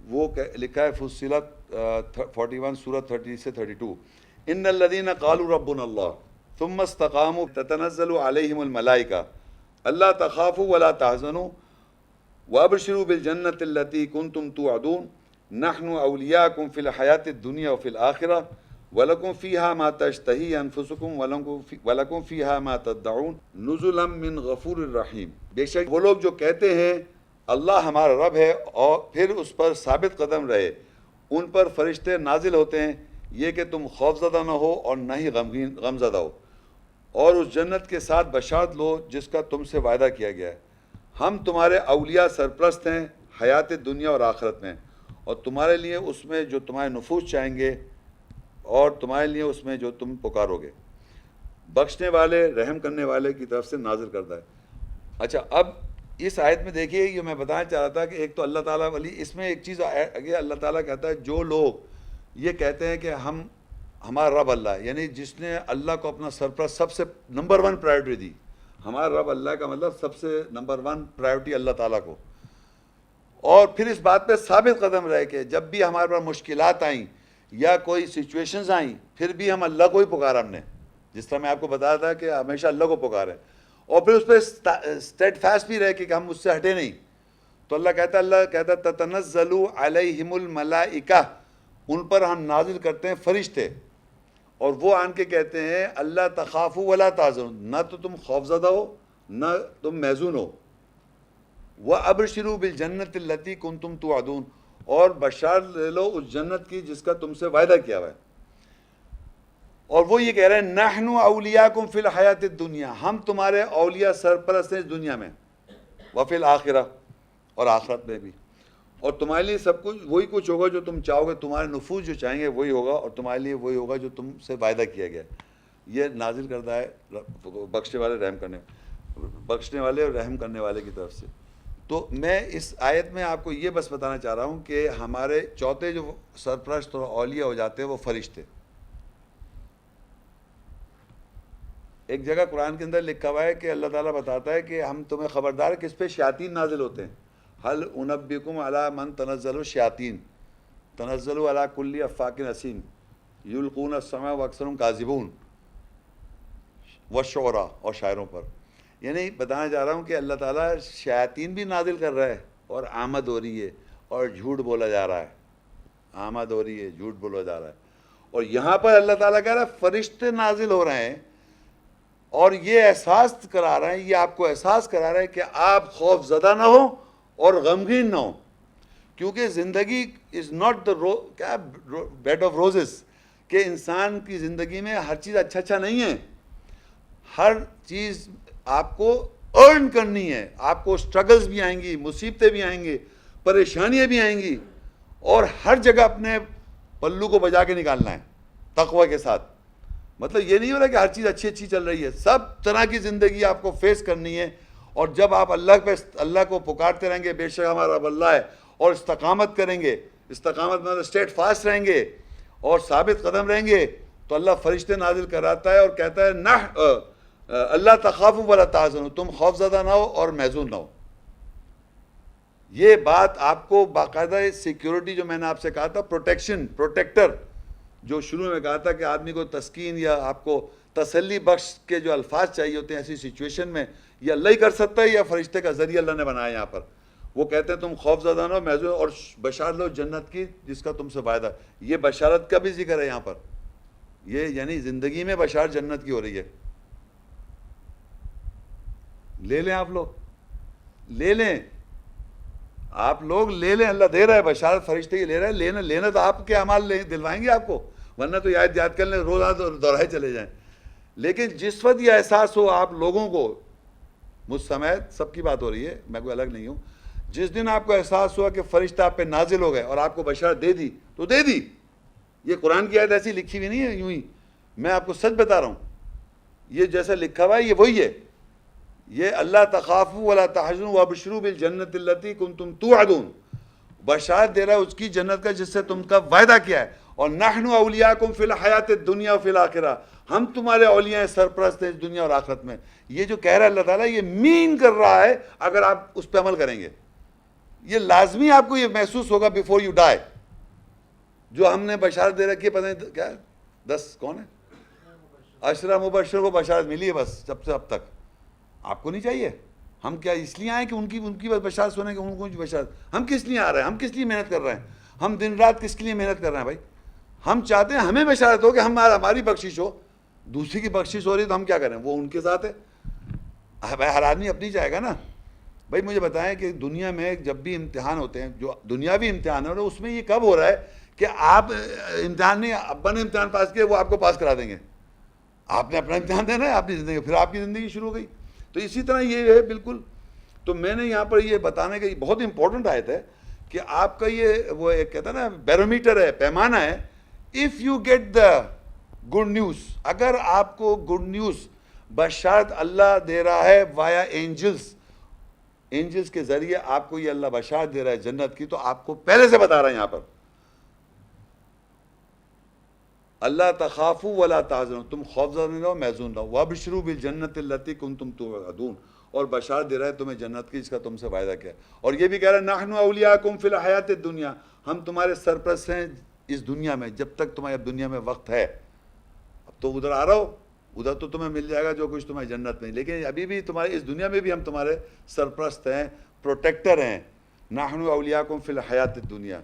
وہ لکھا ہے فصلت 41 سورۃ 30 سے 32، ان الذین قالوا ربنا اللہ ثم استقاموا تتنزل علیہم الملائکہ اللہ تخافوا ولا تحزنوا وابشروا بالجنۃ التی کنتم توعدون نحن اولیاءکم فی الحیاۃ الدنیا وفی الآخرہ وَلَكُمْ فِيهَا مَا تَشْتَهِي أَنفُسُكُمْ وَلَكُمْ فِيهَا مَا تَدَّعُونَ نُزُلًا مِّن غَفُورٍ رَّحِيمٍ۔ بے شک وہ لوگ جو کہتے ہیں اللہ ہمارا رب ہے اور پھر اس پر ثابت قدم رہے، ان پر فرشتے نازل ہوتے ہیں یہ کہ تم خوف زدہ نہ ہو اور نہ ہی غم زدہ ہو، اور اس جنت کے ساتھ بشارت لو جس کا تم سے وعدہ کیا گیا ہے۔ ہم تمہارے اولیاء سرپرست ہیں حیات دنیا اور آخرت میں، اور تمہارے لیے اس میں جو تمہارے نفوس چاہیں گے اور تمہارے لیے اس میں جو تم پکارو گے، بخشنے والے رحم کرنے والے کی طرف سے نازل کردہ ہے۔ اچھا، اب اس آیت میں دیکھیے یہ میں بتانا چاہ رہا تھا کہ ایک تو اللہ تعالیٰ ولی، اس میں ایک چیز آگے اللہ تعالیٰ کہتا ہے جو لوگ یہ کہتے ہیں کہ ہمارا رب اللہ ہے، یعنی جس نے اللہ کو اپنا سرپرست سب سے نمبر 1 پرائیورٹی دی، ہمارا رب اللہ کا مطلب سب سے نمبر 1 پرائیورٹی اللہ تعالیٰ کو، اور پھر اس بات پہ ثابت قدم رہے کہ جب بھی ہمارے پاس مشکلات آئیں یا کوئی سچویشنز آئیں پھر بھی ہم اللہ کو ہی پکارا، ہم نے جس طرح میں آپ کو بتایا تھا کہ ہمیشہ اللہ کو پکارے، اور پھر اس پہ اسٹیڈ فاسٹ بھی رہے کہ ہم اس سے ہٹے نہیں۔ تو اللہ کہتا تتنزل علیہم الملائکہ، ان پر ہم نازل کرتے ہیں فرشتے، اور وہ آن کے کہتے ہیں اللہ تخافوا ولا تحزنوا، نہ تو تم خوفزدہ ہو نہ تم محزون ہو، وَأَبْشِرُوا بِالْجَنَّةِ الَّتِي كُنْتُمْ تُوعَدُونَ، اور بشار لے لو اس جنت کی جس کا تم سے وعدہ کیا ہوا ہے۔ اور وہ یہ کہہ رہے ہیں نحن اولیاءکم فی الحیات الدنیا، ہم تمہارے اولیاء سرپرست ہیں اس دنیا میں، وفی الآخرہ، اور آخرت میں بھی، اور تمہارے لیے سب کچھ وہی کچھ ہوگا جو تم چاہو گے، تمہارے نفوس جو چاہیں گے وہی ہوگا، اور تمہارے لیے وہی ہوگا جو تم سے وعدہ کیا گیا ہے۔ یہ نازل کردہ ہے بخشنے والے اور رحم کرنے والے کی طرف سے۔ تو میں اس آیت میں آپ کو یہ بس بتانا چاہ رہا ہوں کہ ہمارے چوتھے جو سرپرست اور اولیاء ہو جاتے ہیں وہ فرشتے۔ ایک جگہ قرآن کے اندر لکھا ہوا ہے کہ اللہ تعالیٰ بتاتا ہے کہ ہم تمہیں خبردار کس پہ شیاطین نازل ہوتے ہیں، هل انبئکم علی من تنزل الشیاطین تنزل علی کل افاک اثیم یلقون السمع واکثرهم کاذبون، والشعراء، اور شاعروں پر۔ یعنی بتانا چاہ رہا ہوں کہ اللہ تعالیٰ شیاطین بھی نازل کر رہا ہے، اور آمد ہو رہی ہے اور جھوٹ بولا جا رہا ہے، آمد ہو رہی ہے جھوٹ بولا جا رہا ہے، اور یہاں پر اللہ تعالیٰ کہہ رہا ہے فرشتے نازل ہو رہے ہیں، اور یہ احساس کرا رہے ہیں، یہ آپ کو احساس کرا رہے ہیں کہ آپ خوف زدہ نہ ہو اور غمگین نہ ہو، کیونکہ زندگی is not the bed of roses, کہ انسان کی زندگی میں ہر چیز اچھا نہیں ہے، ہر چیز آپ کو ارن کرنی ہے، آپ کو سٹرگلز بھی آئیں گی، مصیبتیں بھی آئیں گی، پریشانیاں بھی آئیں گی، اور ہر جگہ اپنے پلو کو بجا کے نکالنا ہے تقوی کے ساتھ۔ مطلب یہ نہیں ہو رہا کہ ہر چیز اچھی چل رہی ہے، سب طرح کی زندگی آپ کو فیس کرنی ہے، اور جب آپ اللہ کو پکارتے رہیں گے بے شک ہمارا رب اللہ ہے، اور استقامت کریں گے، استقامت میں اسٹیٹ فاسٹ رہیں گے اور ثابت قدم رہیں گے، تو اللہ فرشتے نازل کراتا ہے اور کہتا ہے اللہ تخافوا ولا تحزنوا، تم خوف زدہ نہ ہو اور محزون نہ ہو۔ یہ بات آپ کو باقاعدہ سیکیورٹی، جو میں نے آپ سے کہا تھا پروٹیکٹر، جو شروع میں کہا تھا کہ آدمی کو تسکین یا آپ کو تسلی بخش کے جو الفاظ چاہیے ہوتے ہیں ایسی سچویشن میں، یہ اللہ ہی کر سکتا ہے یا فرشتے کا ذریعہ اللہ نے بنایا یہاں پر۔ وہ کہتے ہیں تم خوف زدہ نہ ہو، محزون، اور بشارت لو جنت کی جس کا تم سے وعدہ۔ یہ بشارت کا بھی ذکر ہے یہاں پر، یہ یعنی زندگی میں بشارت جنت کی ہو رہی ہے۔ لے لیں آپ لوگ، لے لیں آپ لوگ، لے لیں، اللہ دے رہا ہے بشارت، فرشتے ہی لے رہا ہے، لینا تو آپ کے اعمال دلوائیں گے آپ کو، ورنہ تو یاد کر لیں، روزہ دہرائے چلے جائیں۔ لیکن جس وقت یہ احساس ہو آپ لوگوں کو، مجھ سمیت سب کی بات ہو رہی ہے، میں کوئی الگ نہیں ہوں، جس دن آپ کو احساس ہوا کہ فرشتہ آپ پہ نازل ہو گئے اور آپ کو بشارت دے دی تو دے دی۔ یہ قرآن کی آیت ایسی لکھی ہوئی نہیں ہے یوں ہی، میں آپ کو سچ بتا رہا ہوں، یہ جیسا لکھا ہوا ہے یہ وہی ہے۔ یہ اللہ تخافوا ولا تحزنوا وابشروا بالجنۃ التی کنتم توعدون، بشارت دے رہا ہے اس کی جنت کا جس سے تم کا وعدہ کیا ہے، اور نحن اولیاءکم فی الحیات الدنیا وفی الآخرہ، ہم تمہارے اولیاء سرپرست ہیں اس دنیا اور آخرت میں۔ یہ جو کہہ رہا ہے اللہ تعالیٰ، یہ مین کر رہا ہے اگر آپ اس پہ عمل کریں گے، یہ لازمی آپ کو یہ محسوس ہوگا بیفور یو ڈائی. جو ہم نے بشارت دے رکھی ہے، پتہ نہیں کیا 10 کون ہے 10 مبشر کو بشارت ملی ہے بس جب سے اب تک. آپ کو نہیں چاہیے؟ ہم کیا اس لیے آئے کہ ان کی بس بشارت سنیں کہ ان کو بشارت؟ ہم کس لیے آ رہے ہیں؟ ہم کس لیے محنت کر رہے ہیں؟ ہم دن رات کس کے لیے محنت کر رہے ہیں بھائی؟ ہم چاہتے ہیں ہمیں بشارت ہو کہ ہماری بخشش ہو. دوسری کی بخشش ہو رہی ہے تو ہم کیا کریں؟ وہ ان کے ساتھ ہے. بھائی ہر آدمی اپنی جائے گا نا. بھائی مجھے بتائیں کہ دنیا میں جب بھی امتحان ہوتے ہیں، جو دنیاوی امتحان ہے، اس میں یہ کب ہو رہا ہے کہ آپ امتحان نہیں، ابا نے امتحان پاس کیا وہ آپ کو پاس کرا دیں گے. آپ نے اپنا امتحان دینا ہے اپنی زندگی، پھر آپ کی زندگی شروع ہو گئی. تو اسی طرح یہ ہے بالکل. تو میں نے یہاں پر یہ بتانے کا بہت امپورٹنٹ آیت ہے کہ آپ کا یہ وہ ایک کہتا ہے نا بیرومیٹر ہے، پیمانہ ہے. If you get the good news, اگر آپ کو گڈ نیوز بشارت اللہ دے رہا ہے وایا اینجلز کے ذریعے آپ کو یہ اللہ بشارت دے رہا ہے جنت کی، تو آپ کو پہلے سے بتا رہا ہے یہاں پر اللہ تخافوا ولا تحزنوا، تم خوفزدہ نہیں رہو محزون رہو. وابشروا بالجنت التی کنتم توعدون، اور بشارت دے رہا ہے تمہیں جنت کی جس کا تم سے وعدہ کیا. اور یہ بھی کہہ رہا ہے نحن اولیاءکم فی الحیات الدنیا، ہم تمہارے سرپرست ہیں اس دنیا میں جب تک تمہارے دنیا میں وقت ہے. اب تو ادھر آ رہا ہو، ادھر تو تمہیں مل جائے گا جو کچھ تمہیں جنت میں، لیکن ابھی بھی تمہارے اس دنیا میں بھی ہم تمہارے سرپرست ہیں، پروٹیکٹر ہیں. نحن اولیاءکم فی الحیات الدنیا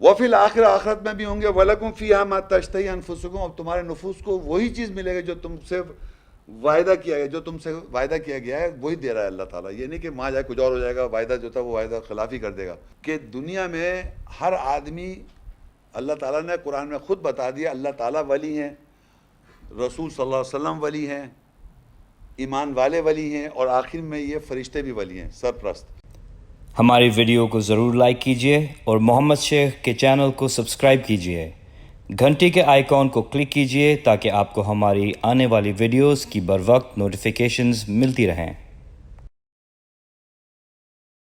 وفی الآخرہ، آخرت میں بھی ہوں گے. وَلَكُمْ فِيهَا مَا تَشْتَهِي أَنفُسُكُمْ، اب تمہارے نفوس کو وہی چیز ملے گا جو تم سے وعدہ کیا گیا، جو تم سے وعدہ کیا گیا ہے وہی دے رہا ہے اللہ تعالیٰ. یہ نہیں کہ وہاں جائے کچھ اور ہو جائے گا، وعدہ جو تھا وہ وعدہ خلافی کر دے گا. کہ دنیا میں ہر آدمی، اللہ تعالیٰ نے قرآن میں خود بتا دیا اللہ تعالیٰ ولی ہیں، رسول صلی اللہ علیہ وسلم ولی ہیں، ایمان والے ولی ہیں، اور آخر میں یہ فرشتے بھی ولی ہیں، سرپرست. ہماری ویڈیو کو ضرور لائک کیجیے اور محمد شیخ کے چینل کو سبسکرائب کیجیے. گھنٹی کے آئیکن کو کلک کیجیے تاکہ آپ کو ہماری آنے والی ویڈیوز کی بر وقت نوٹیفیکیشنز ملتی رہیں.